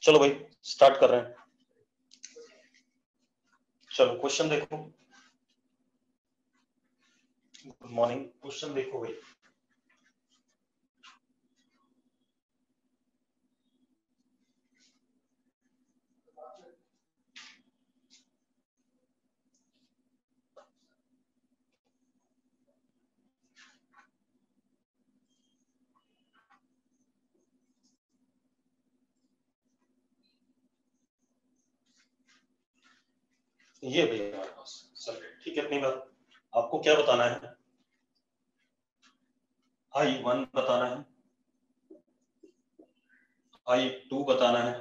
चलो भाई स्टार्ट कर रहे हैं। चलो क्वेश्चन देखो। Good morning. क्वेश्चन देखो भाई। ये भैया हमारे पास सर्किट, ठीक है। इतनी बात आपको क्या बताना है, I1 बताना है, I2 बताना है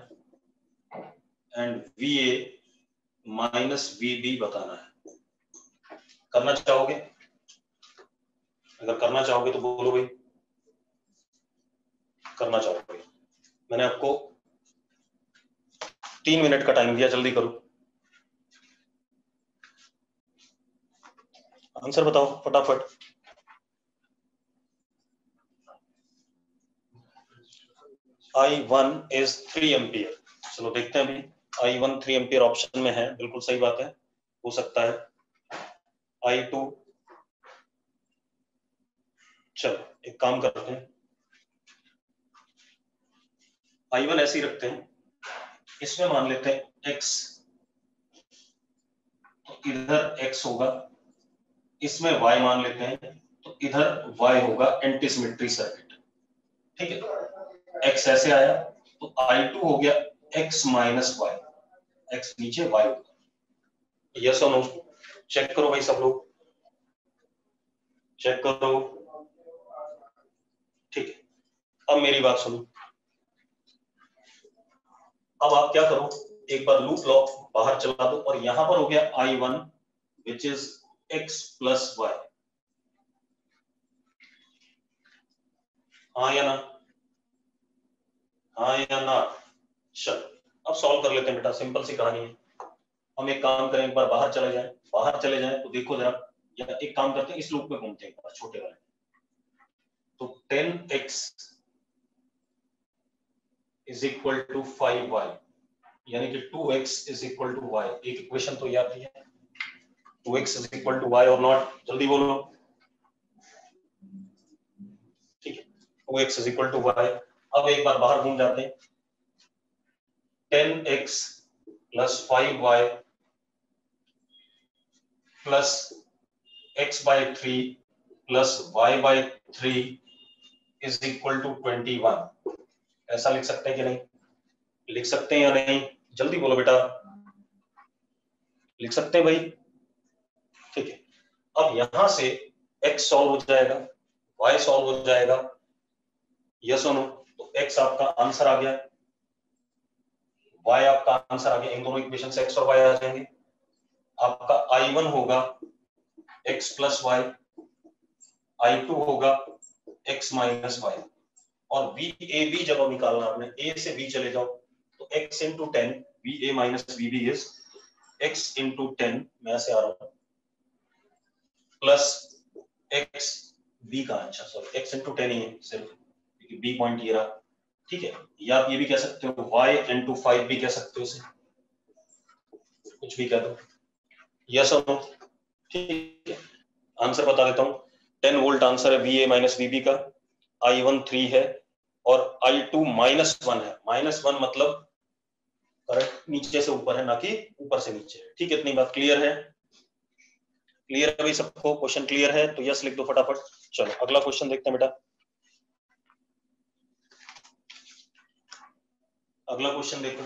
एंड VA माइनस VB बताना है। करना चाहोगे? अगर करना चाहोगे तो बोलो भाई। करना चाहोगे? मैंने आपको 3 मिनट का टाइम दिया, जल्दी करो। आंसर बताओ फटाफट। I1 is 3 ampere. चलो देखते हैं अभी। I1 3 एम्पियर ऑप्शन में है, बिल्कुल सही बात है, हो सकता है। I2, चलो एक काम करते हैं, I1 ऐसे ही रखते हैं, इसमें मान लेते हैं X, तो इधर X होगा, इसमें Y मान लेते हैं तो इधर Y होगा। एंटी सिमेट्री सर्किट, ठीक है। X ऐसे आया तो I2 हो गया X माइनस Y, X नीचे Y होगा। यस और नो? चेक करो भाई, सब लोग चेक करो, ठीक है। अब मेरी बात सुनो, अब आप क्या करो, एक बार लूप लॉक बाहर चला दो और यहां पर हो गया I1 which is X plus Y। हाँ या ना? हाँ या ना? चलो अब सॉल्व कर लेते हैं बेटा, सिंपल सी कहानी है। हम एक काम करें, एक बार बाहर चले जाएं, बाहर चले जाएं तो देखो जरा, या एक काम करते हैं, इस लूप में घूमते हैं एक बार, छोटे वाले। तो 10x is equal to 5y, यानी कि 2x is equal to y। एक इक्वेशन तो याद है, 2x is equal to y और नॉट, जल्दी बोलो। ठीक है, 2x is equal to y। अब एक बार बाहर घूम जाते हैं, 10x plus 5y plus x by 3 plus y by 3 is equal to 21। ऐसा लिख सकते हैं कि नहीं? लिख सकते हैं या नहीं? जल्दी बोलो बेटा। लिख सकते हैं भाई, ठीक है। अब यहां से x सॉल्व हो जाएगा, y सॉल्व हो जाएगा, यस और नो? तो x आपका आंसर आ गया, y आपका आंसर आ गया। इन दोनों इक्वेशन से x और y आ जाएंगे। आपका I1 होगा x प्लस वाई, I2 होगा x माइनस वाई, और VAB जब अब निकालना आपने, A से B चले जाओ तो x into 10, VA minus VB is x into 10, मैं ऐसे आ रहा हूं, प्लस x B का, अच्छा सॉरी x इंटू 10 ही है सिर्फ, B पॉइंट ये रहा, ठीक है। या आप ये भी कह सकते हो y इंटू 5 भी कह सकते हो, इसे कुछ भी कह दो, यस और नो? ठीक है, आंसर बता देता हूं। 10 वोल्ट आंसर है VA माइनस VB का। I1 3 है और I2 माइनस 1 है। माइनस 1 मतलब करंट नीचे से ऊपर है, ना कि ऊपर से नीचे है, ठीक है। इतनी बात क्लियर है? क्लियर है भाई सबको? क्वेश्चन क्लियर है तो यस लिख दो फटाफट। चलो अगला क्वेश्चन देखते हैं बेटा। अगला क्वेश्चन देखो,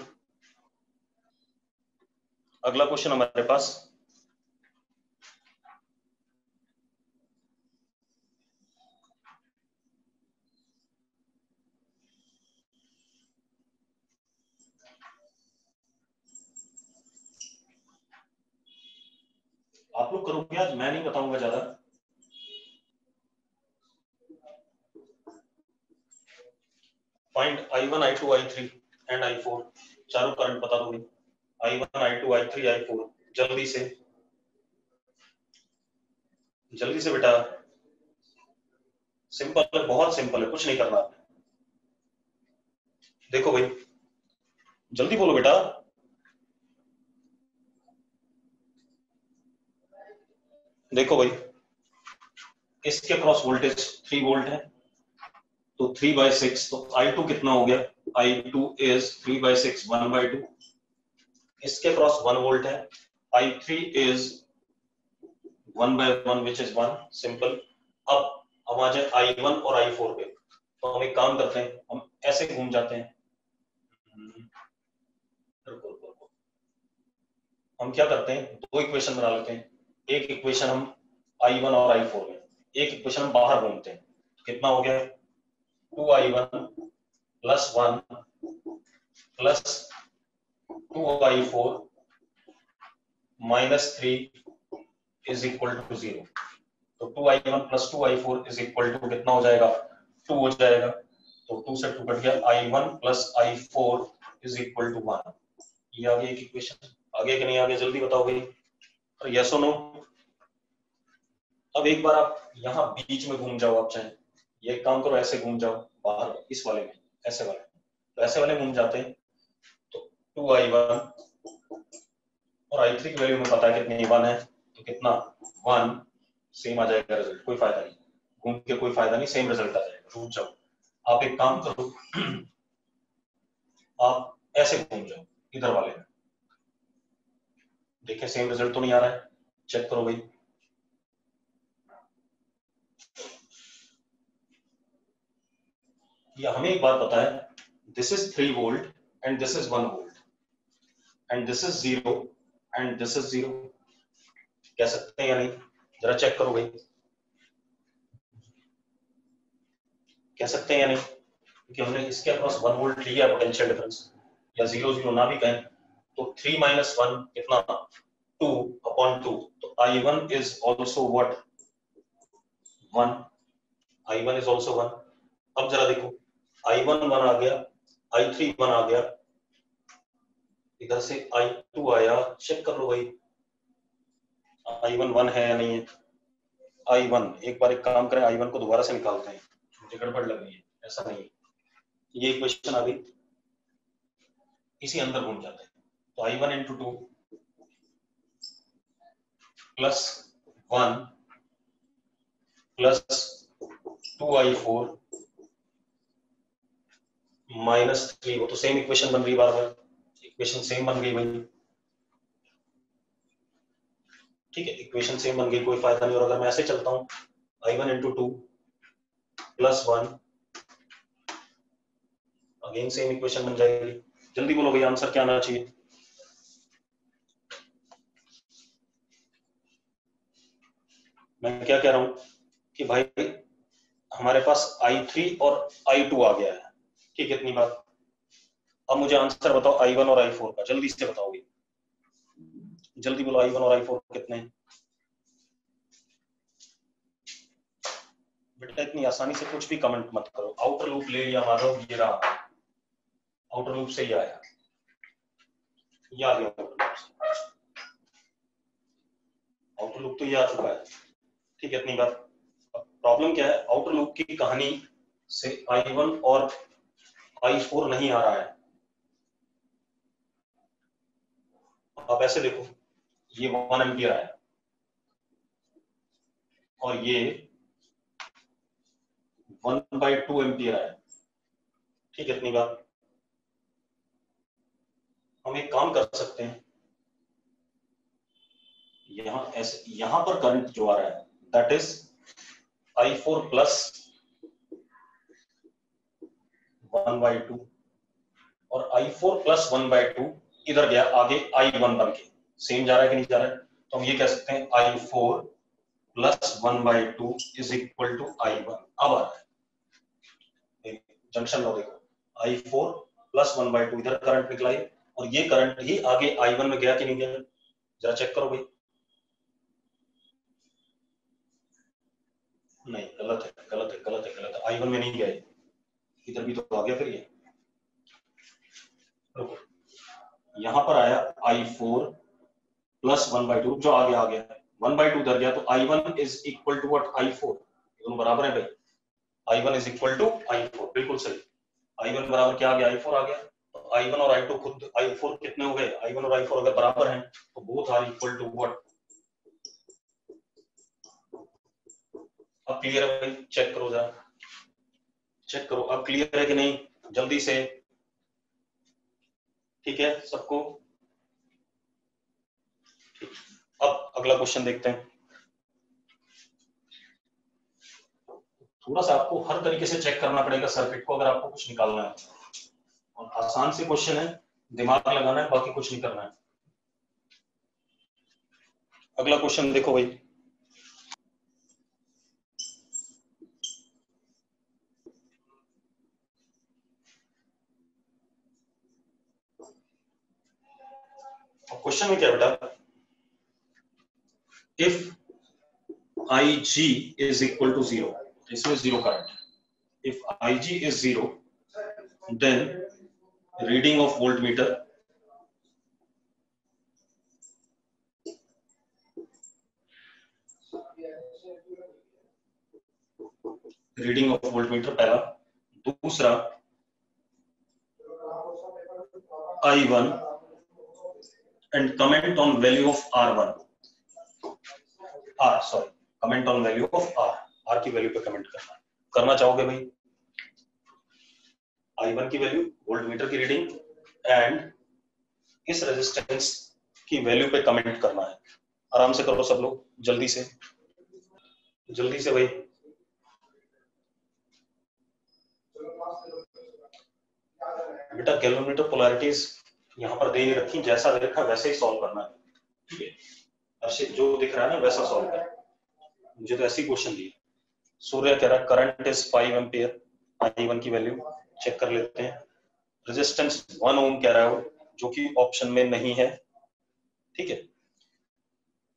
अगला क्वेश्चन हमारे पास आप लोग करोगे आज, मैं नहीं बताऊंगा ज्यादा। Find I1 I2 I3 and I4, चारों करंट बता दो भाई। I1 I2 I3 I4, जल्दी से, जल्दी से बेटा। सिंपल है, बहुत सिंपल है, कुछ नहीं करना। देखो भाई, जल्दी बोलो बेटा। देखो भाई, इसके क्रॉस वोल्टेज 3 वोल्ट है, तो 3/6, तो I2 कितना हो गया? I2 is 3/6, 1/2। इसके क्रॉस 1 वोल्ट है, I3 is 1/1 which is 1, simple. अब आ जाए I1 और I4 पे, तो हम एक काम करते हैं, हम ऐसे घूम जाते हैं। हम क्या करते हैं, 2 इक्वेशन बना लेते हैं। एक इक्वेशन हम I1 और I4 में, एक इक्वेशन हम बाहर घूमते हैं। कितना हो गया? 2I1 + 1 + 2I4 - 3 is equal to 0। तो 2I1 + 2I4 is equal to कितना हो जाएगा? 2 हो जाएगा। तो 2 से 2 कट गया, I1 + I4 is equal to 1। ये आ गया एक इक्वेशन। आगे कि नहीं आगे, जल्दी बताओ भाई, यस और नो। अब एक बार आप यहाँ बीच में घूम जाओ, आप चाहे ये काम करो, ऐसे घूम जाओ बाहर, इस वाले में, ऐसे वाले, तो ऐसे वाले घूम जाते हैं। तो 2I1 और I3 की वैल्यू में पता है कितनी, 1 है, तो कितना 1, सेम आ जाएगा रिजल्ट। कोई फायदा नहीं, घूम के कोई फायदा नहीं, सेम रिजल्ट आ जाएगा। रुक जाओ, आप एक काम करो, आप ऐसे घूम जाओ इधर वाले में, देखिए सेम रिजल्ट तो नहीं आ रहा है, चेक करो भाई। या हमें एक बात पता है, this is 3 volt and this is 1 volt and this is 0 and this is 0, कह सकते हैं या नहीं? जरा चेक करो भाई, कह सकते हैं या नहीं? क्योंकि हमने इसके अक्रॉस 1 वोल्ट लिया पोटेंशियल डिफरेंस, या 0 0 ना भी कहें तो 3 - 1 कितना, 2/2। तो I1 is also what, 1। I1 is also 1। अब जरा देखो, I1 1 आ गया, I3 1 आ गया, इधर से I2 आया, चेक कर लो भाई I1 1 है या नहीं है। I1, एक बार एक काम करें, I1 को दोबारा से निकालते हैं, मुझे गड़बड़ लग रही है, ऐसा नहीं है। ये इक्वेशन आ गई, इसी अंदर घूम जाते हैं। तो I1 × 2 + 1 + 2I4 - 3, वो तो सेम इक्वेशन बन रही, बार बार इक्वेशन सेम बन गई भाई। ठीक है, इक्वेशन सेम बन गई, कोई फायदा नहीं। और अगर मैं ऐसे चलता हूँ, I1 × 2 + 1, अगेन सेम इक्वेशन बन जाएगी। जल्दी बोलो भाई, आंसर क्या आना चाहिए? मैं क्या कह रहा हूं कि भाई हमारे पास I3 और I2 आ गया है, ठीक है, इतनी बात। अब मुझे आंसर बताओ I1 और I4 का, जल्दी से बताओगे, जल्दी बोलो I1 और I4 कितने हैं? बेटा इतनी आसानी से कुछ भी कमेंट मत करो। आउटर लूप ले लिया माधव, ये रहा, आउटर लूप से ही आया, ये आ गया आउटर लूप, तो ये आ चुका है, ठीक है, इतनी बात। प्रॉब्लम क्या है, आउटर लूप की कहानी से I1 और I4 नहीं आ रहा है। आप ऐसे देखो, ये 1 एम्पियर आया और ये 1/2 एम्पियर आया, ठीक है, इतनी बात। हम एक काम कर सकते हैं, यहां ऐसे, यहां पर करंट जो आ रहा है दैट इज I4 + 1/2 और I4 + 1/2 इधर गया आगे I1 बन के, सेम जा रहा है कि नहीं जा रहा है? तो हम ये कह सकते हैं I4 + 1/2 is equal to I1। अब आ रहा है जंक्शन लो, देखो I4 + 1/2, इधर करंट निकला है और ये करंट ही आगे I1 में गया कि नहीं गया, जरा चेक करो भाई। नहीं, गलत है, गलत है, गलत है, गलत है, I1 में नहीं गया, इधर भी तो आ गया। फिर ये रुको, यहां पर आया I4 + 1/2, जो आ गया 1/2 उधर गया, तो I1 is equal to what, I4। दोनों बराबर है भाई, I1 is equal to I4, बिल्कुल सही। I1 बराबर क्या आ गया, I4 आ गया। तो I1 और I2 खुद I4 कितने हो गए, I1 और I4 अगर बराबर हैं तो both are equal to what. अब क्लियर है भाई, चेक करो जरा, चेक करो अब क्लियर है कि नहीं जल्दी से। ठीक है सबको। अब अगला क्वेश्चन देखते हैं। थोड़ा सा आपको हर तरीके से चेक करना पड़ेगा सर्किट को अगर आपको कुछ निकालना है, और आसान से क्वेश्चन है, दिमाग लगाना है, बाकी कुछ नहीं करना है। अगला क्वेश्चन देखो भाई, क्वेश्चन में क्या बेटा, if IG is equal to 0, इसमें zero current, if IG is 0 then reading of voltmeter पहला, दूसरा I1 and comment on value of R1, comment on value of R की वैल्यू पे कमेंट करना चाहोगे भाई, I1 की वैल्यू, वोल्टमीटर की रीडिंग एंड इस रेजिस्टेंस की वैल्यू पे कमेंट करना है। आराम से करो सब लोग, जल्दी से भाई। बेटा कैलोमीटर पोलैरिटीज यहाँ पर दे रखी, जैसा दे रखा वैसे ही सॉल्व करना है, ठीक है, अर्षित जो दिख रहा है ना वैसा सॉल्व करना। मुझे तो ऐसी क्वेश्चन दी। सूर्य कह रहा करंट इज 5 एम्पियर, I1 की वैल्यू चेक कर लेते हैं। रेजिस्टेंस 1 ओम कह रहा है जो कि ऑप्शन में नहीं है, ठीक है।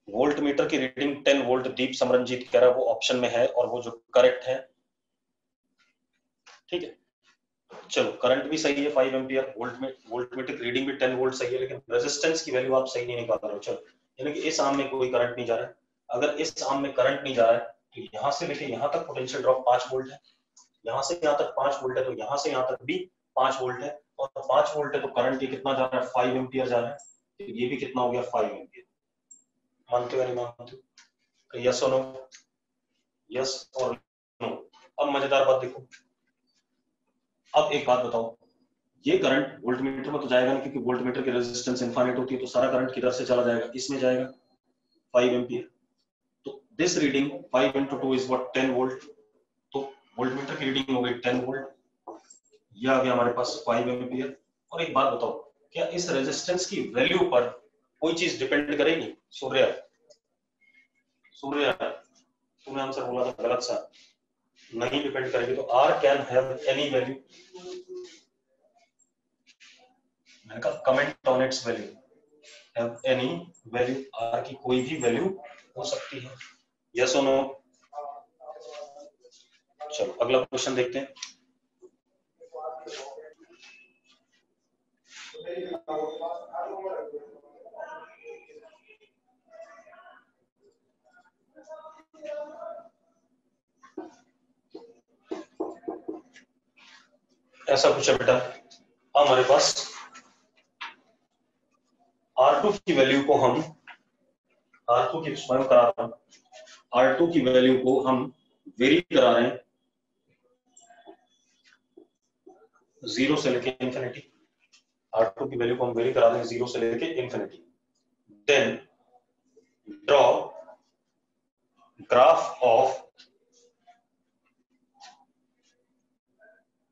वोल्ट मीटर की रीडिंग 10 वोल्ट, दीप समरनजीत कह रहा है वो ऑप्शन में है और वो जो करेक्ट है, ठीक है। चलो करंट भी सही है 5 एम्पियर, वोल्ट मीटर की रीडिंग भी 10 वोल्ट सही है, लेकिन रेजिस्टेंस की वैल्यू आप सही नहीं निकाल रहे हो। चलो यानी कि इस आर्म में कोई करंट नहीं जा रहा है। अगर इस आर्म में करंट नहीं जा रहा है तो यहाँ से लेके यहाँ तक पोटेंशियल ड्रॉप 5 वोल्ट है, यहाँ से यहाँ तक 5 वोल्ट है, तो यहाँ से यहाँ तक भी 5 वोल्ट है, और 5 वोल्ट है तो करंट ये कितना जा रहा है, 5 एम्पियर जा रहा है, तो ये भी कितना हो गया, 5 एम्पियर। मानते हो या नहीं मानते हो? यस और नो, यस और नो। अब मजेदार बात देखो, अब एक बात बताओ, ये करंट वोल्टमीटर में तो जाएगा नहीं, क्योंकि वोल्टमीटर की रेजिस्टेंस इनफाइनाइट होती है, तो सारा करंट किधर से चला जाएगा, इसमें जाएगा 5 एम्पियर। तो this reading 5 into 2 is what 10 volt, तो वोल्टमीटर की रीडिंग हो गई 10 वोल्ट, ये आ गया हमारे पास 5 एम्पियर। और एक बात बताओ, क्या इस रेजिस्टेंस की वैल्यू पर कोई चीज डिपेंड करेगी? सूर्य तुमने आंसर बोला था गलत सा, नहीं डिपेंड करेगी। तो R can have any value, मैंने कहा comment on it's value, have any value, R की कोई भी वैल्यू हो सकती है, यस और नो। चलो अगला क्वेश्चन देखते हैं। ऐसा कुछ है बेटा, हमारे पास R2 की वैल्यू को हम, R2 की स्वयं करा रहा हूं, R2 की वैल्यू को हम वेरी करा रहे हैं 0 से लेके इंफिनिटी। R2 की वैल्यू को हम वेरी करा रहे हैं 0 से लेके infinity. Then draw graph of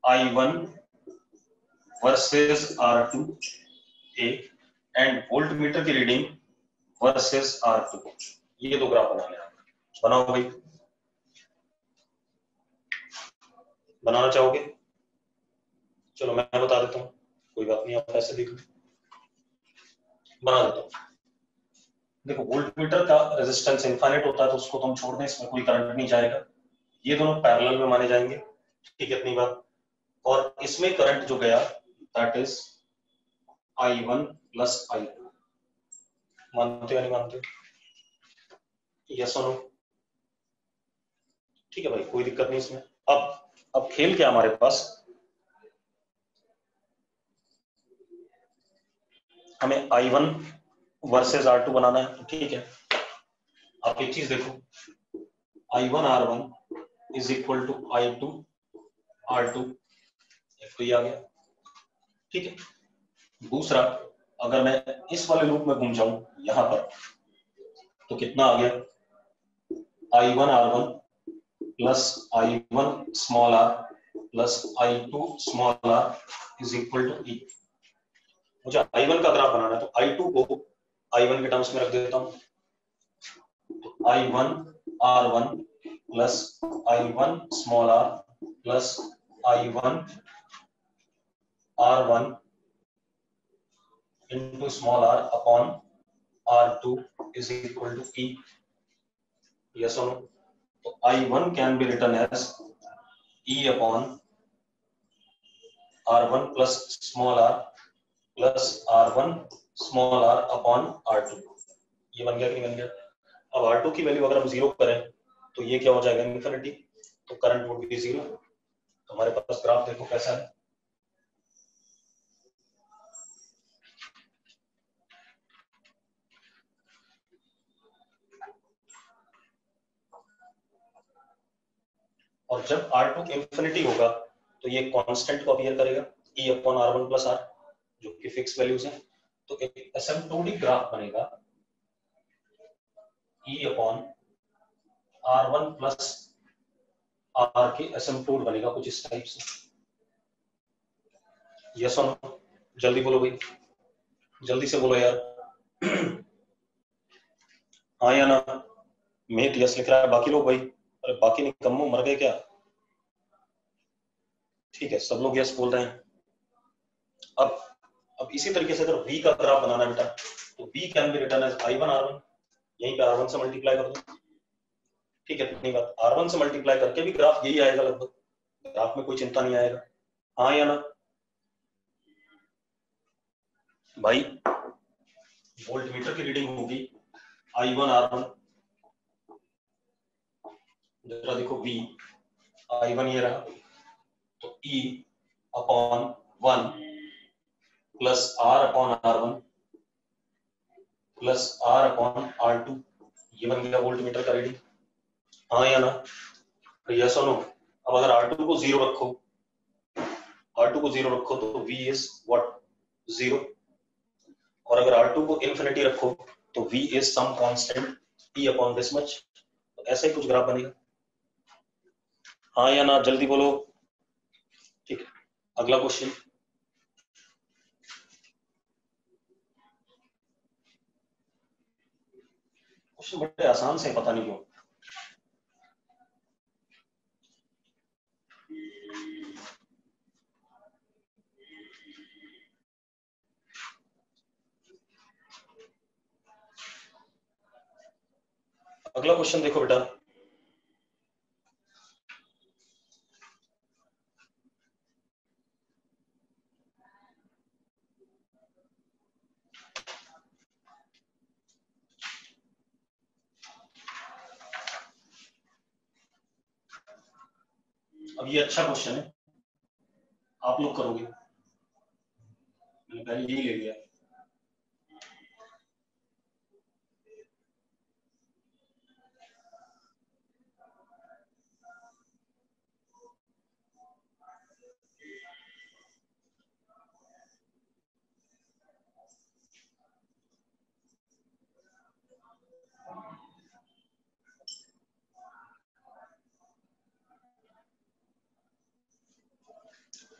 I1 versus R2 a and voltmeter की रीडिंग वर्सेस R2, ये दो ग्राफ बनाने हैं। बनाओ भाई, बनाना चाहोगे? चलो मैं बता देता हूँ, कोई बात नहीं, आप ऐसे देख लो, बना देता हूँ। देखो वोल्टमीटर का रेजिस्टेंस इनफाइनाइट होता है, तो उसको तो हम छोड़ दें, इसमें कोई करंट नहीं जाएगा, ये दोनों पैरेलल में माने जाएंगे, ठीक है, इतनी बात। और इसमें करंट जो गया that is I1 plus I2, मानते हो नहीं मानते? यस और नो? ठीक है भाई, कोई दिक्कत नहीं इसमें। अब खेल क्या हमारे पास, हमें I1 वर्सेस R2 बनाना है, तो ठीक है। आप एक चीज देखो, I1 R1 is equal to I2 R2, तो ये आ गया, ठीक है। दूसरा, अगर मैं इस वाले लूप में घूम जाऊं यहां पर, तो कितना आ गया, I1 R1 plus I1 small r plus I2 small r is equal to E। मुझे I1 का ग्राफ बनाना है, तो I2 को I1 के टर्म्स में रख देता हूं, तो I1 R1 plus I1 small r plus I1 R1 into small r upon R2 is equal to E. Yes or no? So I1 can be written as E upon R1 plus small r plus R1 small r upon R2. ये बन गया कि नहीं बन गया? अब R2 की value अगर हम 0 करें तो ये क्या हो जाएगा, इन्फिनिटी, तो करंट वुड बी 0। तो हमारे पास ग्राफ देखो कैसा है, और जब R2 इंफिनिटी होगा तो ये कांस्टेंट को अपीयर करेगा, E upon R1 plus R, जो कि फिक्स वैल्यूज हैं। तो एक एसिम्प्टोटिक ग्राफ बनेगा E upon R1 plus R के एसिम्प्टोट बनेगा कुछ इस टाइप से। यस और नो? जल्दी बोलो भाई, जल्दी से बोलो यार। हाँ या ना? मेट यस लिख रहा है, बाकी लोग भाई, अरे बाकी निकम्मो मर गए क्या? ठीक है, सब लोग यस बोल रहे हैं। अब इसी तरीके से अगर V का ग्राफ बनाना है बेटा, तो V can be written as I1 R1, यहीं पे R1 से मल्टीप्लाई कर दो, ठीक है। इतनी बात, R1 से मल्टीप्लाई करके भी ग्राफ यही आएगा लगभग, ग्राफ में कोई चिंता नहीं आएगा। हाँ या ना भाई? वोल्टमीटर की रीडिंग होगी I1 R1, जरा देखो V, I1 ये रहा, तो E upon 1 plus R upon R1 plus R upon R2, ये बन गया वोल्टमीटर का रीडिंग। हाँ या ना? यस और नो? अब अगर R2 को 0 रखो, R2 को 0 रखो तो V इज व्हाट, 0, और अगर R2 को इंफिनिटी रखो तो V is some constant E upon this much, तो ऐसा ही कुछ ग्राफ बनेगा। हाँ या ना? जल्दी बोलो, ठीक है। अगला क्वेश्चन, क्वेश्चन बड़े आसान से, पता नहीं क्यों। अगला क्वेश्चन देखो बेटा, अब ये अच्छा क्वेश्चन है, आप लोग करोगे, मैंने पहले यही ले लिया।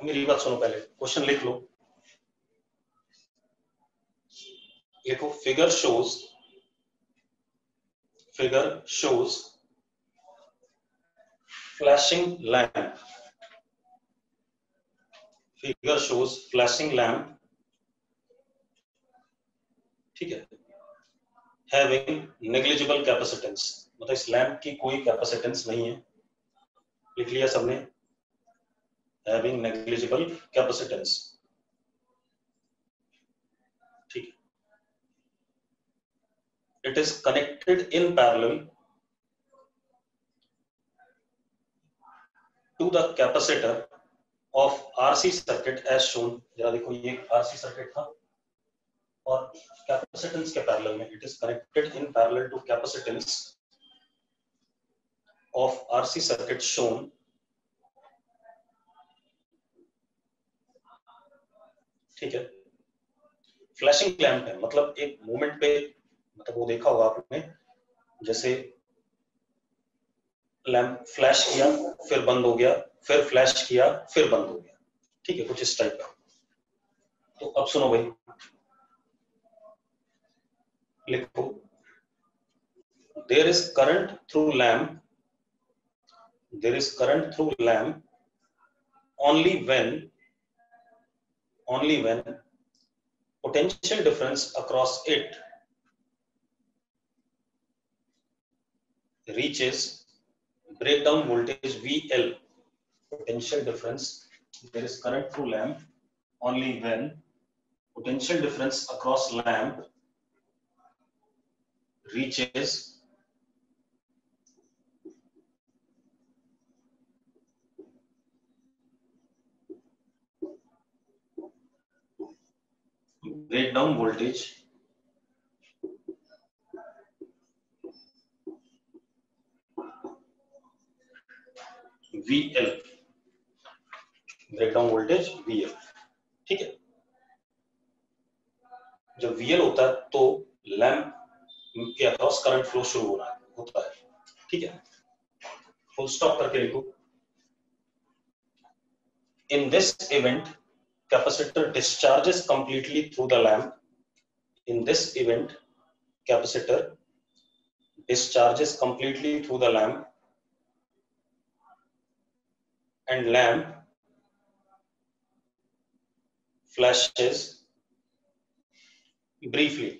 मेरी बात सुनो, पहले क्वेश्चन लिख लो, देखो figure shows flashing lamp, figure shows flashing lamp, ठीक है, having negligible capacitance, मतलब इस लैंप की कोई कैपेसिटेंस नहीं है, लिख लिया सबने, having negligible capacitance, ठीक है। It is connected in parallel to the capacitor of RC circuit as shown, जरा देखो ये RC सर्किट था, और कैपेसिटेंस के पैरेलल में, it is connected in parallel to capacitance of RC circuit shown ठीक है। फ्लैशिंग लैंप है, मतलब एक मोमेंट पे, मतलब वो देखा होगा आपने, जैसे लैंप फ्लैश किया फिर बंद हो गया, फिर फ्लैश किया फिर बंद हो गया, ठीक है, कुछ इस टाइप का। तो अब सुनो भाई, लिखो, there is current through lamp, there is current through lamp only when potential difference across it reaches breakdown voltage VL. Potential difference, there is current through lamp only when potential difference across lamp reaches breakdown voltage VL, breakdown voltage VL, ठीक है। जब VL होता है तो lamp के across current flow शुरू होता है, ठीक है। फुल स्टॉप करके लिखो। In this event, capacitor discharges completely through the lamp. In this event, capacitor discharges completely through the lamp and lamp flashes briefly.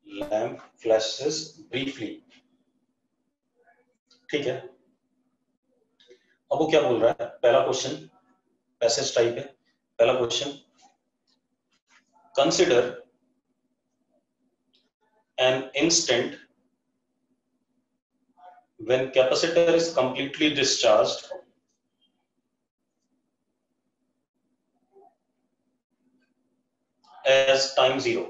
Lamp flashes briefly. ठीक है। अब वो क्या बोल रहा है, पहला क्वेश्चन पैसेज टाइप है। पहला question, consider an instant when capacitor is completely discharged as time zero.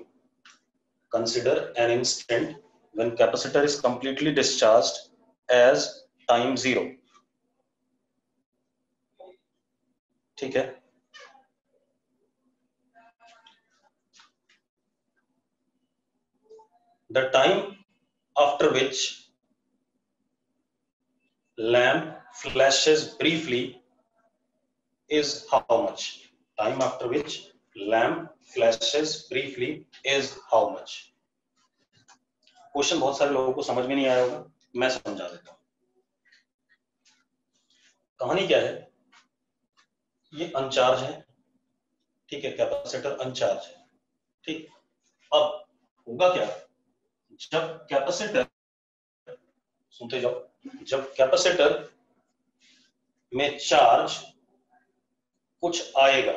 Consider an instant when capacitor is completely discharged as time zero. ठीक है। The time after which lamp flashes briefly is how much? Time after which lamp flashes briefly is how much? Question बहुत सारे लोगों को समझ में नहीं आया होगा, मैं समझा देता हूं। कहानी क्या है, ये अनचार्ज है, ठीक है, कैपेसिटर अनचार्ज है, ठीक। अब होगा क्या, जब कैपेसिटर, सुनते जाओ, जब कैपेसिटर में चार्ज कुछ आएगा,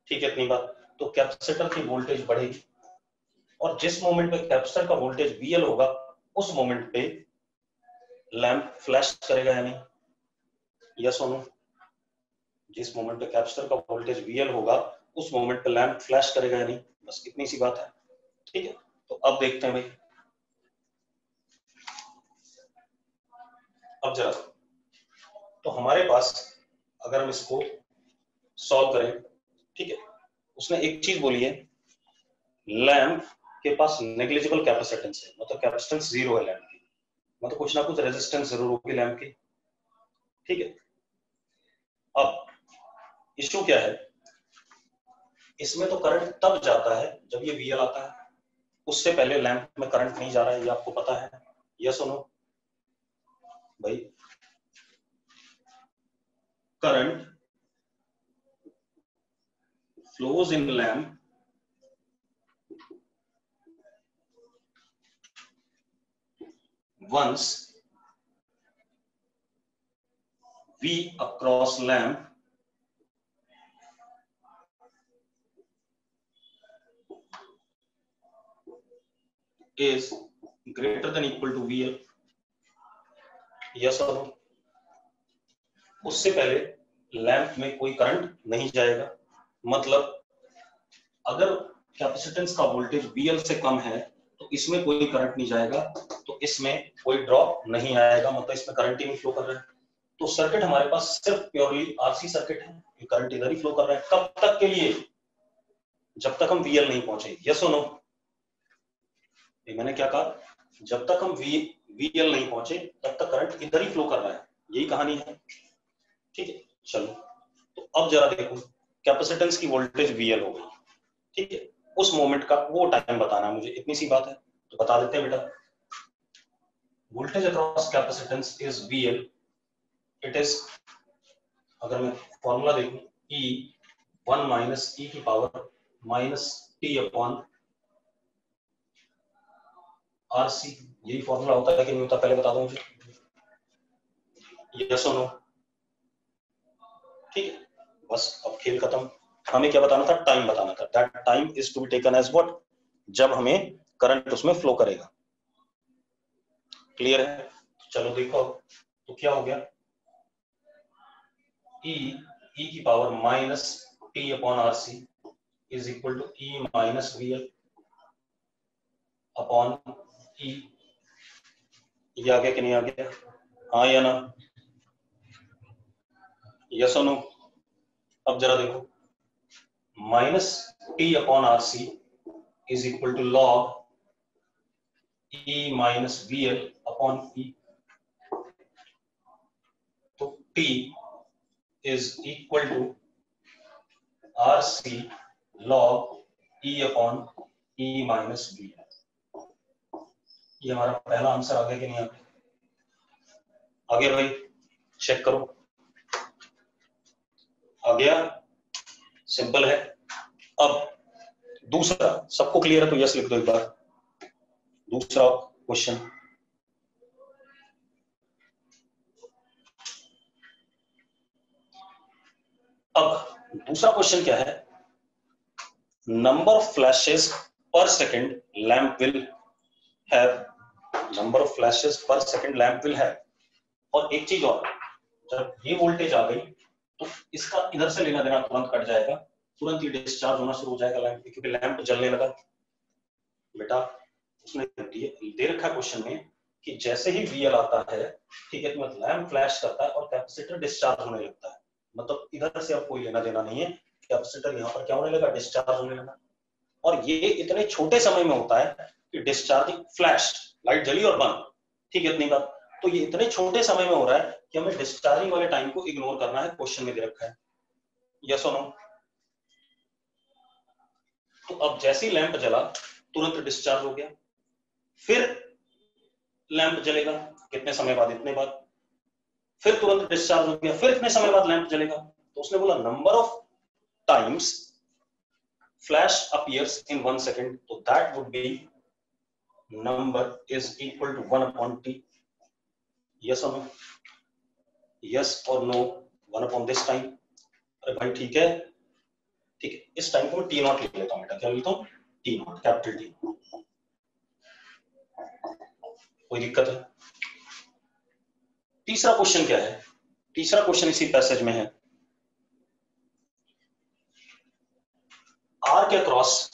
ठीक है, इतनी बात, तो कैपेसिटर की वोल्टेज बढ़ेगी, और जिस मोमेंट पे कैपेसिटर का वोल्टेज VL होगा उस मोमेंट पे लैंप फ्लैश करेगा या नहीं, यस और नो? जिस मोमेंट पे कैपेसिटर का वोल्टेज VL होगा उस मोमेंट पे लैंप फ्लैश करेगा या नहीं, बस इतनी सी बात है, ठीक है। तो अब देखते हैं भाई, अब जरा, तो हमारे पास अगर हम इसको सॉल्व करें, ठीक है, उसने एक चीज बोली है, लैंप के पास नेग्लिजिबल कैपेसिटेंस है, मतलब कैपेसिटेंस जीरो है लैंप की, मतलब कुछ ना कुछ रेजिस्टेंस जरूर होगी लैंप की, ठीक है। अब इशू क्या है, इसमें तो करंट तब जाता है जब ये VL आता है, उससे पहले लैंप में करंट नहीं जा रहा है, ये आपको पता है, यस और नो भाई? Current flows in the lamp once V across lamp is greater than equal to VL, yes or no? उससे पहले लैंप में कोई करंट नहीं जाएगा, मतलब अगर कैपेसिटेंस का वोल्टेज VL से कम है तो इसमें कोई करंट नहीं जाएगा, तो इसमें कोई ड्रॉप नहीं आएगा, मतलब इसमें करंट ही नहीं फ्लो कर रहा है। तो सर्किट हमारे पास सिर्फ प्योरली आरसी सर्किट है, करंट इधर ही फ्लो कर रहा है। कब तक के लिए? जब तक हम VL नहीं पहुंचे। यस और नो? मैंने क्या कहा? जब तक हम VL नहीं पहुंचे तब तक करंट इधर ही फ्लो कर रहा है, यही कहानी है। ठीक है, चलो तो अब जरा देखो, कैपेसिटेंस की वोल्टेज VL हो गई, ठीक है, उस मोमेंट का वो टाइम बताना है मुझे, इतनी सी बात है, तो बता देते हैं बेटा। Voltage across capacitance is VL, it is, अगर मैं फॉर्मूला देखूं, E1 माइनस E की power minus T upon RC, यही फॉर्मूला होता है कि नहीं होता, पहले बता दो मुझे। यस और नो? ठीक है, बस अब खेल खत्म। हमें क्या बताना था? टाइम बताना था। That time is to be taken as what? जब हमें करंट उसमें फ्लो करेगा। क्लियर है? चलो देखो, तो क्या हो गया, E की power minus T upon RC is equal to E minus VL upon E। ये आ गया कि नहीं आ गया? हाँ या ना? यस और नो? अब जरा देखो, minus T upon RC is equal to log E minus VL upon E। तो T is equal to RC log E upon E minus VL। ये हमारा पहला आंसर आ गया कि नहीं आ गया? आ गया भाई? चेक करो, आ गया? सिंपल है। अब दूसरा, सबको क्लियर है तो यस लिख दो एक बार। दूसरा क्वेश्चन, अब दूसरा क्वेश्चन क्या है? नंबर ऑफ फ्लैशेस पर second lamp will have, number of flashes पर सेकेंड लैंप विल हैव। और एक चीज और, जब ये वोल्टेज आ गई तो इसका इधर से लेना देना तुरंत कट जाएगा, तुरंत ही डिस्चार्ज होना शुरू हो जाएगा लैंप, क्योंकि लैंप जलने लगा। बेटा उसने दे रखा क्वेश्चन में कि जैसे ही VL आता है, ठीक है, तो लैंप फ्लैश करता है और कैपेसिटर डिस्चार्ज होने लगता है। मतलब इधर से अब कोई लेना देना नहीं है, कैपेसिटर यहाँ पर क्या होने लगा? डिस्चार्ज होने लगा। और ये इतने छोटे समय में होता है कि डिस्चार्जिंग फ्लैश, लाइट जली और बंद, ठीक है, इतनी बात। तो ये इतने छोटे समय में हो रहा है कि हमें डिस्चार्जिंग वाले टाइम को इग्नोर करना है, क्वेश्चन में दे रखा है। यस और नो? तो अब जैसे ही लैंप जला तुरंत डिस्चार्ज हो गया, फिर लैंप जलेगा कितने समय बाद? इतने बाद, फिर तुरंत डिस्चार्ज हो गया, फिर इतने समय बाद लैंप जलेगा। तो उसने बोला number of times flash appears in 1 second, तो that would be number is equal to 1 upon T. Yes or no? Yes or no? 1 upon this time. अरे भाई ठीक है, ठीक है, इस टाइम को मैं T नॉट लिख लेता हूँ बेटा। क्या लिखता हूँ? T not, capital T। कोई दिक्कत है? तीसरा क्वेश्चन क्या है? तीसरा क्वेश्चन इसी पैसेज में है, आर के अक्रॉस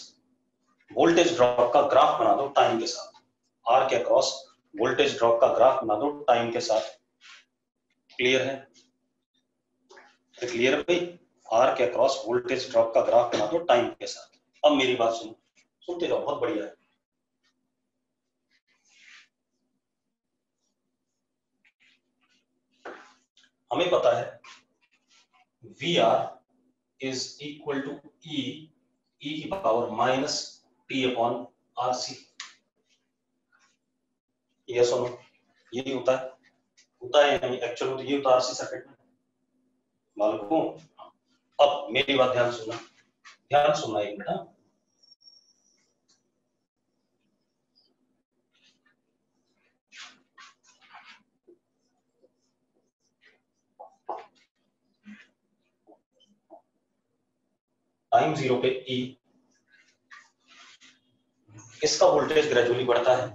वोल्टेज ड्रॉप का ग्राफ बना दो टाइम के साथ। आर के अक्रॉस वोल्टेज ड्रॉप का ग्राफ बना दो टाइम के साथ। क्लियर है? क्लियर है भाई? आर के अक्रॉस वोल्टेज ड्रॉप का ग्राफ बना दो टाइम के साथ। अब मेरी बात सुनो, सुनते जाओ, बहुत बढ़िया है। हमें पता है V R is equal to E की power minus t upon R C. ये सुनो, यही होता है, होता है नहीं एक्चुअल में, तो ये होता है आरसी सर्किट में, मालूम? अब मेरी बात ध्यान सुनना, ध्यान सुनना एक मिनट। टाइम 0 पे ई, इसका वोल्टेज ग्रेजुअली बढ़ता है,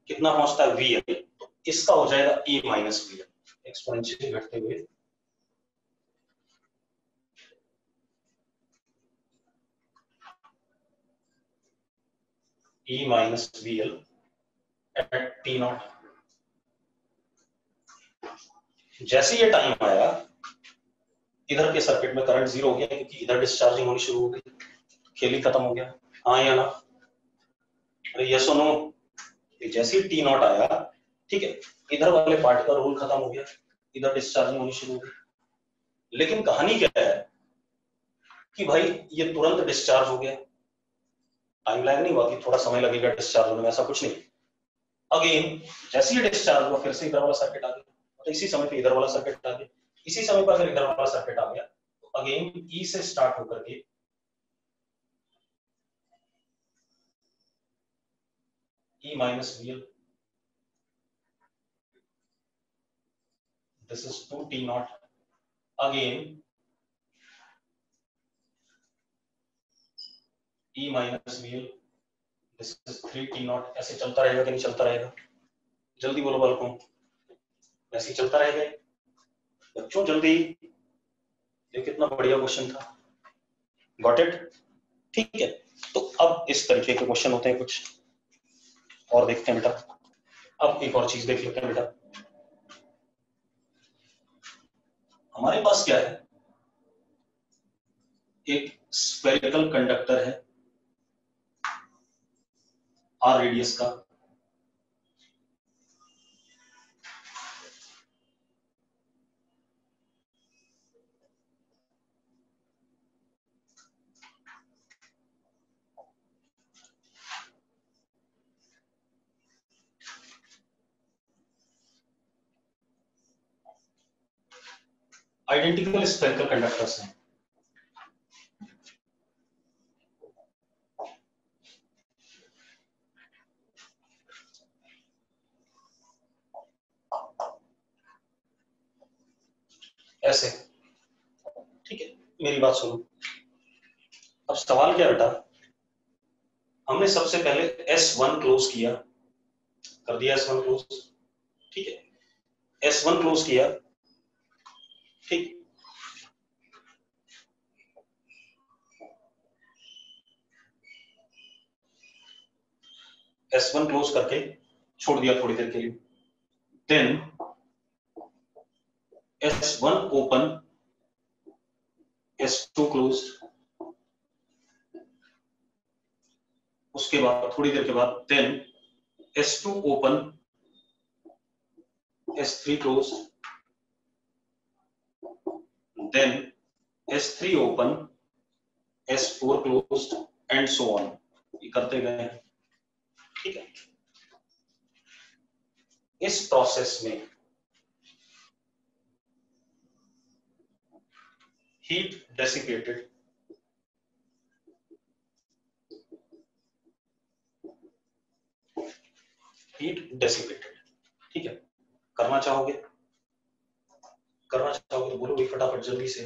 कितना पहुंचता है? VL, तो इसका हो जाएगा E माइनस VL, एक्सपोनेंशियली घटते हुए। E minus VL at T not. जैसे ये टाइम आया इधर के सर्किट में करंट जीरो हो गया क्योंकि इधर डिस्चार्जिंग होनी शुरू हो गई, खेल ही खत्म हो गया। हाँ या ना? अरे यस और नो? जैसे ही T नॉट आया, ठीक है, इधर वाले पार्ट का रूल खत्म हो गया, इधर डिस्चार्जिंग होनी शुरू हो गई। लेकिन कहानी क्या है कि भाई ये तुरंत डिस्चार्ज हो गया, टाइम लैग नहीं हुआ कि थोड़ा समय लगेगा डिस्चार्ज होने में, ऐसा कुछ नहीं। अगेन जैसे ही डिस्चार्ज हुआ फिर से इधर वाला सर्किट आ गया, तो इसी समय पे इधर वाला सर्किट आ गया, इसी समय पर अगर इधर वाला सर्किट आ गया तो अगेन ई से स्टार्ट होकर के E minus VL, this is 2T naught, again E minus VL, this is 3T naught। ऐसे चलता रहेगा कि नहीं चलता रहेगा? जल्दी बोलो बालकों, ऐसे ही चलता रहेगा बच्चों, जल्दी। ये कितना बढ़िया क्वेश्चन था, गॉट इट? ठीक है, तो अब इस तरीके के क्वेश्चन होते हैं कुछ और, देखते हैं बेटा। अब एक और चीज देख लेते हैं बेटा, हमारे पास क्या है, एक स्फेरिकल कंडक्टर है आर रेडियस का, आइडेंटिकल स्फेरिकल कंडक्टर्स हैं। ऐसे, ठीक है, मेरी बात सुनो। अब सवाल क्या बेटा, हमने सबसे पहले S1 क्लोज किया, कर दिया S1 क्लोज, ठीक है, S1 क्लोज किया, ठीक, S1 क्लोज करके छोड़ दिया थोड़ी देर के लिए, then S1 open, S2 close, उसके बाद थोड़ी देर के बाद then S2 open, S3 close, then S3 open, S4 closed and so on, ये करते गए, ठीक है। इस प्रोसेस में हीट डेसिपेटेड, हीट डेसिपेटेड, ठीक है। करना चाहोगे, करना चाहोगे तो बोलो भाई फटाफट जल्दी से,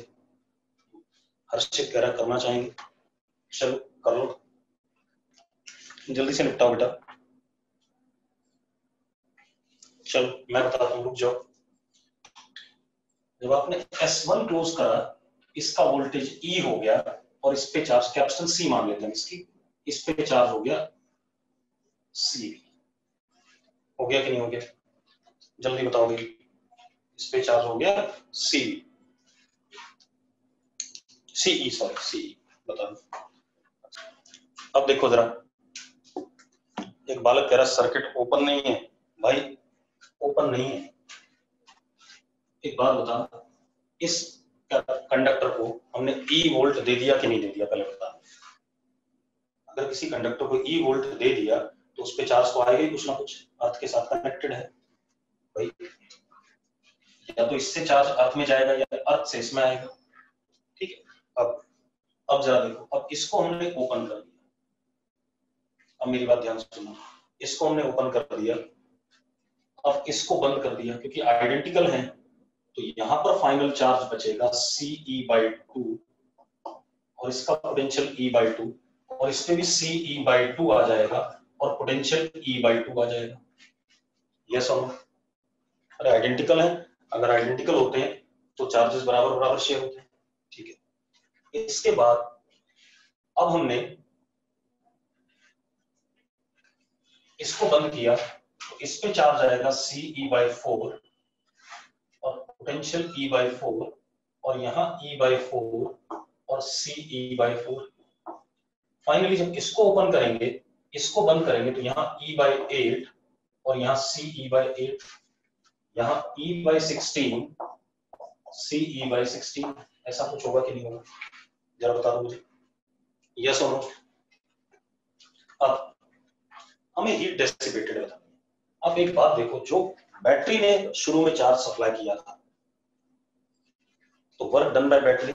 हर्षित कह रहा करना चाहेंगे, चलो कर लो, जल्दी से निपटाओ बेटा। चलो मैं बताता हूँ, रुक जाओ। जब आपने S1 क्लोज करा, इसका वोल्टेज E हो गया और इस पे चार्ज, कैपिटल C मान लेते हैं इसकी, इस पे चार्ज हो गया C, हो गया कि नहीं हो गया? जल्दी बताओगे, इस पे चार्ज हो गया C, CE, सॉरी CE, बता दो। अब देखो जरा, एक बालक कह रहा सर्किट ओपन नहीं है, भाई ओपन नहीं है। एक बात बता, इस कंडक्टर को हमने E वोल्ट दे दिया कि नहीं दे दिया, पहले बता। अगर किसी कंडक्टर को E वोल्ट दे दिया तो उस पे चार्ज तो आएगा ही कुछ ना कुछ, अर्थ के साथ कनेक्टेड है भाई, या तो इससे चार्ज अर्थ में जाएगा या अर्थ से इसमें आएगा, ठीक है। अब जरा देखो, अब इसको हमने ओपन कर दिया, अब मेरी बात ध्यान से सुनो, इसको हमने ओपन कर दिया, अब इसको बंद कर दिया क्योंकि आइडेंटिकल हैं, तो यहां पर फाइनल चार्ज बचेगा CE/2 और इसका पोटेंशियल E/2, और इस पे भी CE/2 आ जाएगा और पोटेंशियल E/2 आ जाएगा। यस और नो? अरे आइडेंटिकल है, अगर आइडेंटिकल होते हैं तो चार्जेस बराबर बराबर शेयर होते हैं, ठीक है। इसके बाद अब हमने इसको बंद किया तो इस पे चार्ज आएगा Ce/4 और पोटेंशियल E/4 और यहाँ E/4 और Ce/4। फाइनली जब इसको ओपन करेंगे, इसको बंद करेंगे तो यहाँ E/8 और यहाँ Ce/8, यहाँ E/16 Ce/16। ऐसा कुछ होगा कि नहीं होगा, जरा बता दो मुझे, यस और नो। अब हमें हीट डेसिपेटेड बतानी है। अब एक बात देखो, जो बैटरी ने शुरू में चार्ज सप्लाई किया था, तो work done by battery,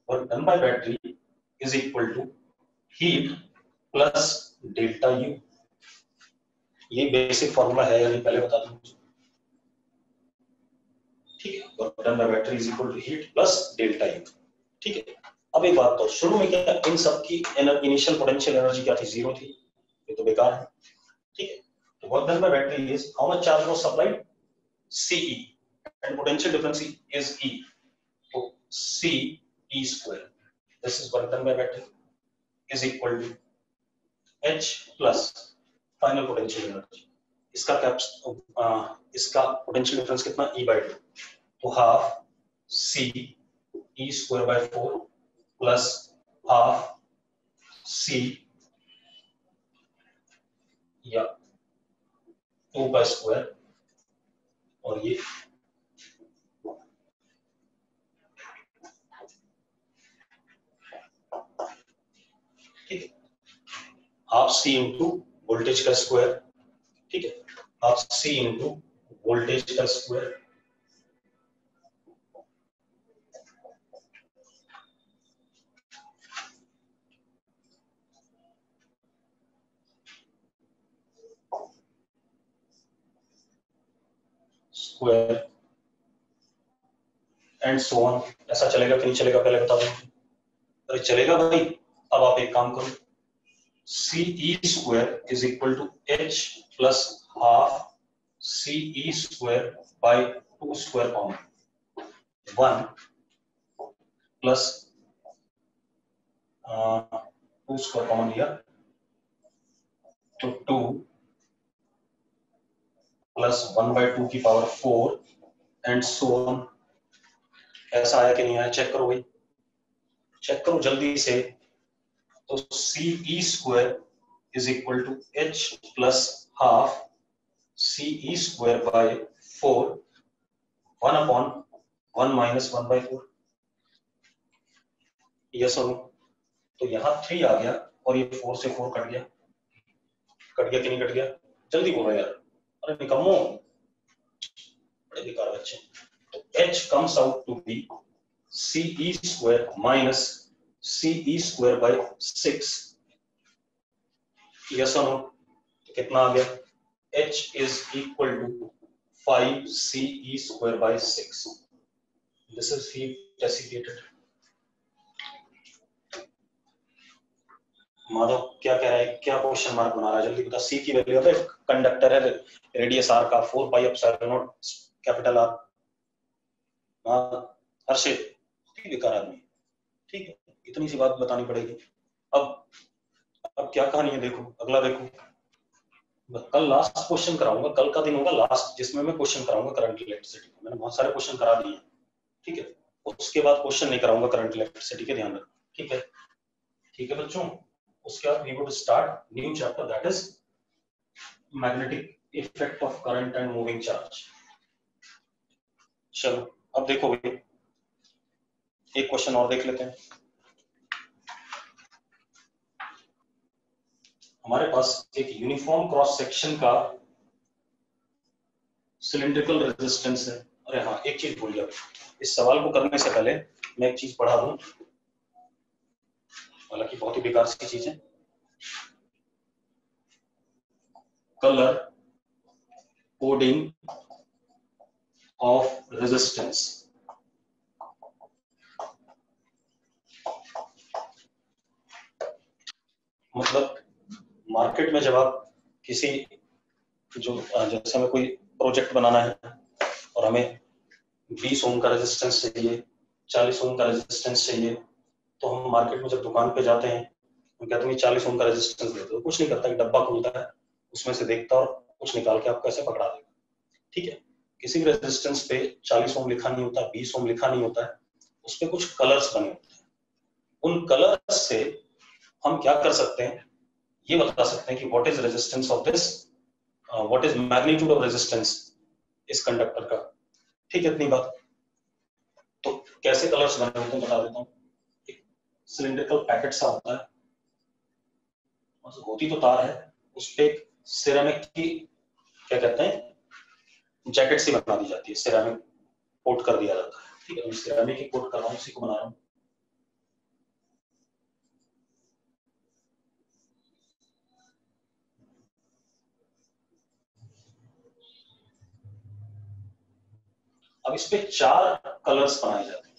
work done by battery is equal to heat plus delta U. ये बेसिक फॉर्मूला है या नहीं पहले बता दूं, ठीक है। Work done by battery is equal to heat plus delta U, ठीक है। अब एक बात, तो शुरू में क्या इन सब की इनिशियल पोटेंशियल एनर्जी क्या थी, 0 थी, ये तो बेकार है, ठीक है। तो work done by battery is how much charge was supplied, Ce, and potential difference is E, so Ce², this is work done by battery, is equal to H plus final potential energy। इसका इसका potential difference कितना, E/2, तो half Ce²/4 plus half C या 2/2 और ये ठीक है, half C into voltage का स्क्वायर, ठीक है, हाफ C इंटू वोल्टेज का square, square and so on. ऐसा चलेगा कि नहीं चलेगा पहले बता दो। अरे चलेगा भाई। अब आप एक काम करो, Ce² is equal to H plus half Ce² by 2² common 1 plus 2² common लिया तो 2 प्लस 1/2 की पावर 4 एंड सो ऑन। ऐसा आया कि नहीं आया, चेक करो भाई, चेक करो जल्दी से। तो Ce² is equal to H plus half Ce² by 4 1/1 minus 1/4, yes और नो। तो यहाँ 3 आ गया और ये 4 से 4 कट गया, कट गया कि नहीं कट गया, जल्दी बोलो यार, अरे निकम्मो, बड़े बेकार बच्चे। तो H comes out to be Ce² minus Ce² by 6, yes और नो। तो कितना आ गया, H is equal to 5 Ce² by 6, this is heat dissipated। Madhav क्या कह रहा है, क्या क्वेश्चन मार्क बना रहा है, जल्दी बता। सी की वैल्यू है, कंडक्टर है, रेडियस आर का 4πε0 कैपिटल आर। हर्षित बेकार आदमी, ठीक है, इतनी सी बात बतानी पड़ेगी। अब क्या कहानी है, देखो अगला देखो। कल लास्ट क्वेश्चन कराऊंगा, कल का दिन होगा लास्ट जिसमें मैं क्वेश्चन कराऊंगा करंट इलेक्ट्रिसिटी। मैंने बहुत सारे क्वेश्चन करा दिए, ठीक है, उसके बाद क्वेश्चन नहीं कराऊंगा करंट इलेक्ट्रिसिटी के, ध्यान रखो, ठीक है, ठीक है बच्चों। उसके बाद we would start new chapter, that is magnetic effect of current and moving charge. चलो अब देखो भाई, एक क्वेश्चन और देख लेते हैं। हमारे पास एक यूनिफॉर्म क्रॉस सेक्शन का सिलिंड्रिकल रेजिस्टेंस है। अरे हाँ, एक चीज भूल गया, इस सवाल को करने से पहले मैं एक चीज पढ़ा दूं, हालांकि बहुत ही बेकार सी चीज है। कलर कोडिंग ऑफ रेजिस्टेंस, मतलब मार्केट में जब आप किसी जो जैसे हमें कोई प्रोजेक्ट बनाना है और हमें 20 ओम का रेजिस्टेंस चाहिए, 40 ओम का रेजिस्टेंस चाहिए, तो हम मार्केट में जब दुकान पे जाते हैं कहते हैं 40 ओम का रेजिस्टेंस देते हो, कुछ नहीं करता, एक डब्बा खुलता है, उसमें से देखता और कुछ निकाल के आपको ऐसे पकड़ा देगा। ठीक है, किसी भी रेजिस्टेंस पे 40 ओम लिखा नहीं होता, 20 ओम लिखा नहीं होता है, उस पे कुछ कलर्स बने होते हैं। उन कलर्स से हम क्या कर सकते हैं, ये बता सकते हैं कि what is resistance of this, what is magnitude of resistance इस कंडक्टर का। ठीक है, इतनी बात। तो कैसे कलर्स बने होते हैं बता देता हूँ। एक सिलिंड्रिकल पैकेट सा होता है, होती तो तार है, उस पे सिरेमिक की क्या कहते हैं जैकेट सी बना दी जाती है, सिरेमिक कोट कर दिया जाता है। ठीक है, मैं सिरेमिक की कोट कर रहा हूँ, उसी को बना रहा हूँ। अब इस पे 4 कलर्स बनाए जाते हैं।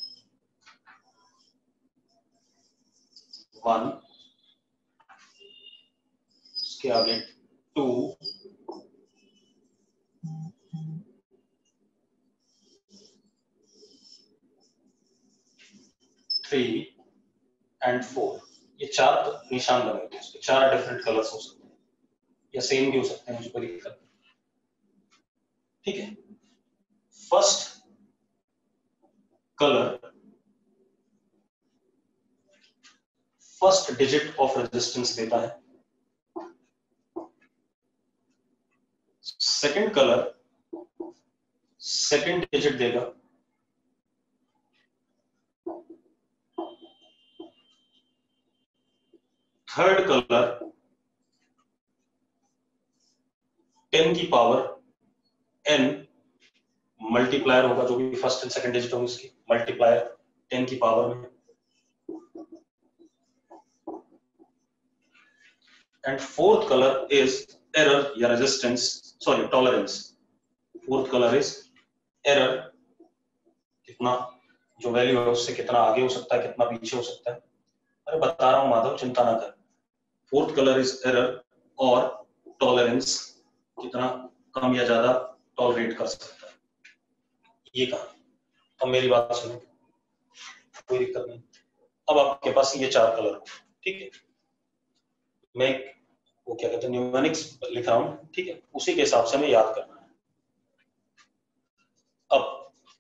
1, उसके आगे 2, 3 एंड 4। ये 4 निशान बने होते हैं, इसके 4 डिफरेंट कलर्स हो सकते हैं या सेम भी हो सकते हैं, मुझे कोई दिक्कत नहीं। ठीक है, first colour first digit of resistance देता है, सेकंड कलर सेकंड डिजिट देगा, थर्ड कलर 10 की पावर n मल्टीप्लायर होगा, जो भी फर्स्ट एंड सेकंड डिजिट होंगे उसकी मल्टीप्लायर 10 की पावर में, and fourth colour is error या resistance, sorry tolerance. Fourth colour is error, कितना जो वैल्यू है उससे कितना आगे हो सकता है, कितना पीछे हो सकता है। अरे बता रहा हूं माधव, चिंता ना कर। फोर्थ कलर इज एरर और टॉलरेंस, कितना कम या ज्यादा टॉलरेट कर सकता है, ये कहा। अब मेरी बात सुनो, कोई दिक्कत नहीं। अब आपके पास ये 4 कलर, ठीक है, मैं वो क्या कहते हैं न्यूमेरिक्स लिख रहा हूं, ठीक है, उसी के हिसाब से हमें याद करना है।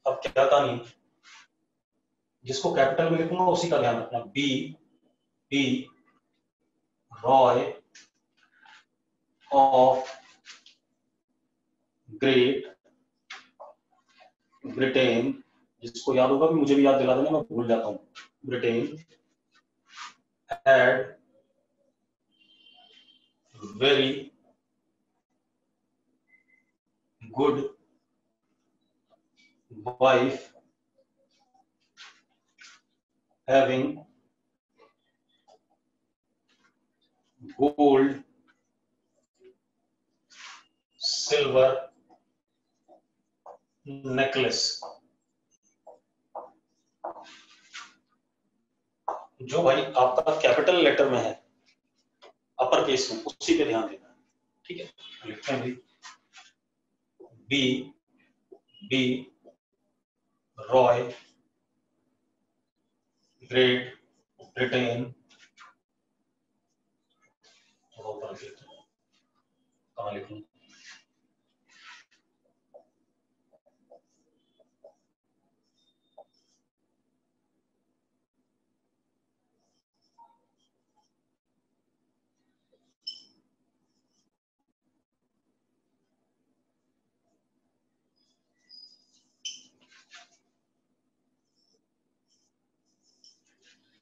अब क्या कहानी, जिसको कैपिटल में लिखूंगा उसी का ध्यान रखना। B B Roy of Great Britain, जिसको याद होगा भी मुझे भी याद दिला देना, मैं भूल जाता हूं। Britain had very good wife having gold, silver necklace। जो भाई आपका कैपिटल लेटर में है, अपर केस में, उसी पे ध्यान देना है। ठीक है, लिखते हैं भाई, B B Roy Great Britain, थोड़ा ऊपर लिख लेते हैं, कहाँ लिखूं,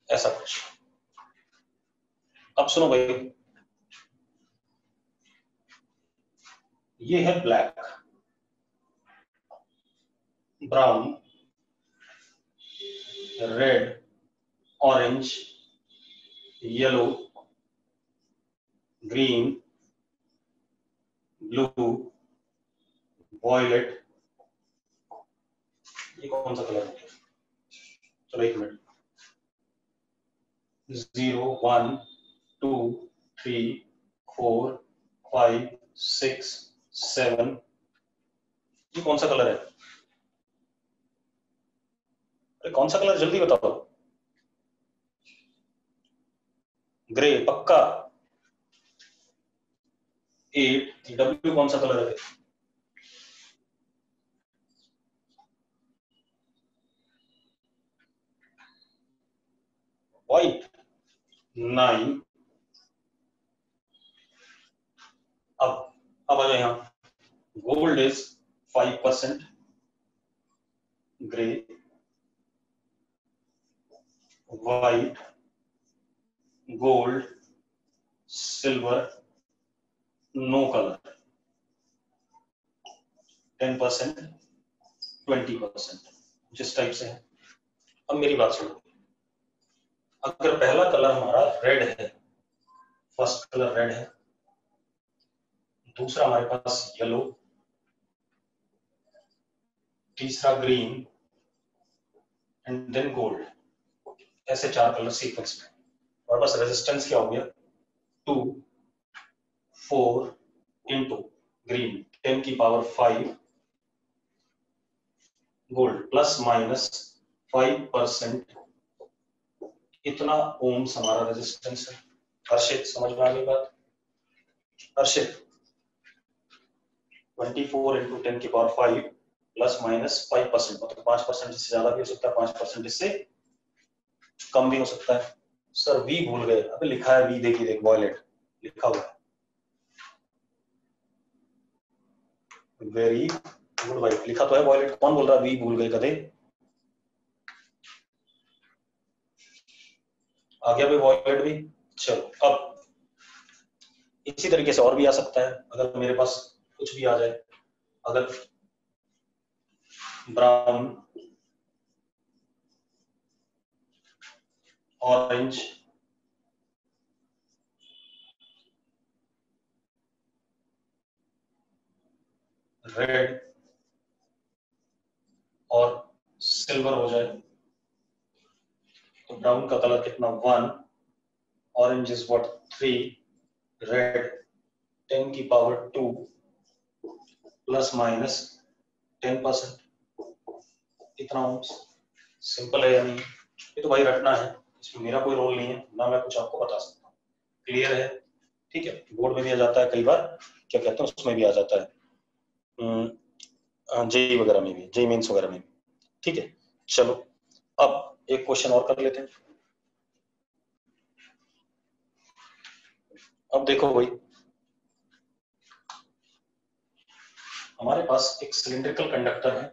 ऐसा कुछ। अब सुनो भाई, ये है black, brown, red, orange, yellow, green, blue, violet. ये कौन सा कलर है, चलो एक मिनट, 0 1 2 3 4 5 6 7, ये कौन सा कलर है? अरे कौन सा कलर, जल्दी बताओ। ग्रे पक्का। 8 W कौन सा कलर है? व्हाइट। 9। अब आ जाए यहां, gold is 5%, grey, white, gold, silver, no colour, 10%, 20%, जिस टाइप से है। अब मेरी बात सुनो, अगर पहला कलर हमारा रेड है, फर्स्ट कलर रेड है, दूसरा हमारे पास येलो, तीसरा ग्रीन एंड देन गोल्ड, ऐसे 4 कलर सीक्वेंस में, और बस रेजिस्टेंस क्या हो गया? 2 4 इंटू ग्रीन 10 की पावर 5, गोल्ड प्लस माइनस 5%, इतना ओम्स हमारा रेजिस्टेंस है। हर्षित समझ में आ गई बात? हर्षित 24 इंटू 10 की पावर 5 प्लस माइनस 5%, मतलब 5% इससे ज्यादा भी हो सकता है, 5% इससे कम भी हो सकता है। सर वी भूल गए, अबे लिखा है वी, देखिए देख, वॉयलेट लिखा हुआ है। वेरी गुड भाई, लिखा तो है वॉयलेट, कौन बोल रहा है वी भूल गए? कदे आ गया भाई वॉयलेट भी। चलो अब इसी तरीके से और भी आ सकता है, अगर मेरे पास कुछ भी आ जाए, अगर ब्राउन, ऑरेंज, रेड और सिल्वर हो जाए, तो ब्राउन का कलर कितना? 1, ऑरेंज इज व्हाट? 3, रेड 10 की पावर 2 प्लस माइनस 10%, इतना ओम्स। सिंपल है या नहीं? ये तो भाई रटना है, इसमें मेरा कोई रोल नहीं है ना, मैं कुछ आपको बता सकता हूँ। क्लियर है? ठीक है, बोर्ड में भी आ जाता है कई बार, क्या कहते हैं उसमें भी आ जाता है, जेई वगैरह में भी, जेई मेंस वगैरह में भी। ठीक है, चलो अब एक क्वेश्चन और कर लेते हैं। अब देखो भाई, हमारे पास एक सिलिंड्रिकल कंडक्टर है,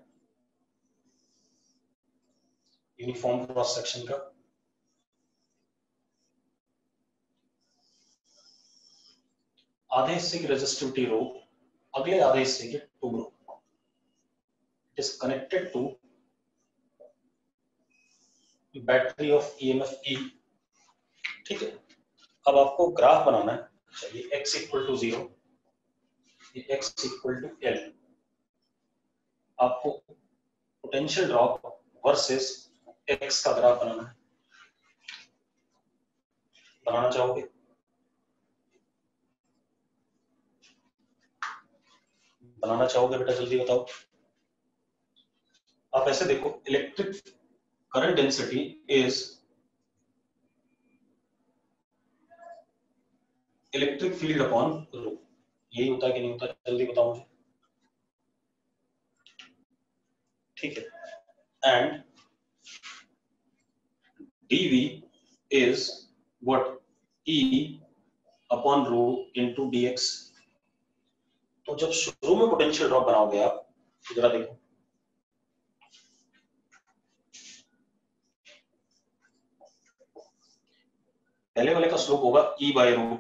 यूनिफॉर्म क्रॉस सेक्शन का, आधे हिस्से की रेजिस्टिविटी रो, अगले आधे हिस्से की 2 rho, it is connected to battery of EMF E. ठीक है, अब आपको ग्राफ बनाना है, चलिए x equal to 0, x equal to L, आपको पोटेंशियल ड्रॉप वर्सेस x का ग्राफ बनाना है। बनाना चाहोगे? बनाना चाहोगे बेटा, जल्दी बताओ। आप ऐसे देखो, electric current density is electric field upon rho, यही होता है कि नहीं होता? जल्दी बताओ मुझे। ठीक है, and dv is what? E upon rho into dx। तो जब शुरू में पोटेंशियल ड्रॉप बनाओगे आप, तो जरा देखो, पहले वाले का स्लोप होगा e बाय रो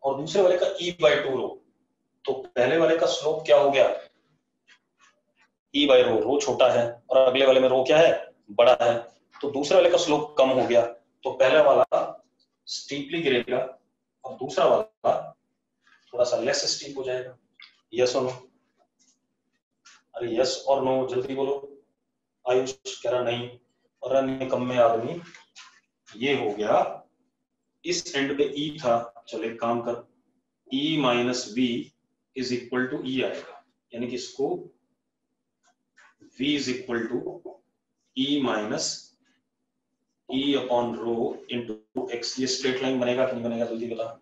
और दूसरे वाले का e बाय 2 रो। तो पहले वाले का स्लोप क्या हो गया? e बाय रो, रो छोटा है, और अगले वाले में रो क्या है? बड़ा है, तो दूसरे वाले का स्लोप कम हो गया, तो पहले वाला स्टीपली गिरेगा और दूसरा वाला थोड़ा सा लेस स्टीप हो जाएगा। यस और नो? अरे यस और नो जल्दी बोलो। आयुष कह रहा नहीं, और निकम्मे आदमी, ये हो गया, इस एंड पे ई था, चलो एक काम कर, E minus V is equal to E आएगा, यानी कि इसको v is equal to E minus E upon rho into x, ये स्ट्रेट लाइन बनेगा कि नहीं बनेगा, जल्दी बता।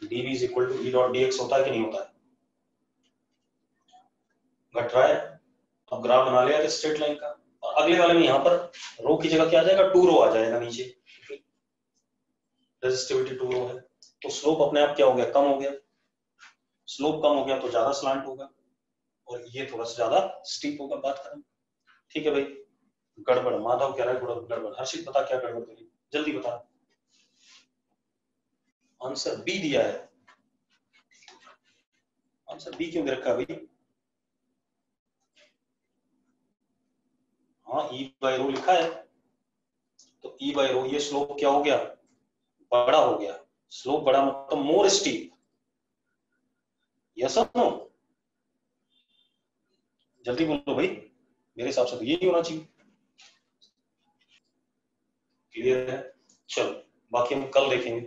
dv is equal to E dot dx होता है कि नहीं होता है? घट रहा है। अब ग्राफ बना लिया स्ट्रेट लाइन का, और अगले वाले में यहाँ पर रो की जगह क्या आ जाएगा, 2 रो आ जाएगा नीचे, रेजिस्टिविटी 2 रो है, तो स्लोप अपने आप क्या हो गया, कम हो गया। स्लोप कम हो गया तो ज्यादा स्लांट होगा, और ये थोड़ा सा ज्यादा स्टीप होगा। बात करें, ठीक है भाई। गड़बड़, माधव कह रहा है गड़बड़। हर्षित बता क्या गड़बड़ करी, जल्दी बता। आंसर बी दिया है। आंसर बी क्यों दे रखा है भाई? हाँ, ई बाय रो लिखा है, तो ई बाय रो, ये स्लोप क्या हो गया, बड़ा हो गया। स्लोप बड़ा मतलब मोर स्टीप, यस और नो? जल्दी बोलो भाई, मेरे हिसाब से तो यही होना चाहिए। क्लियर है? चलो बाकी हम कल देखेंगे।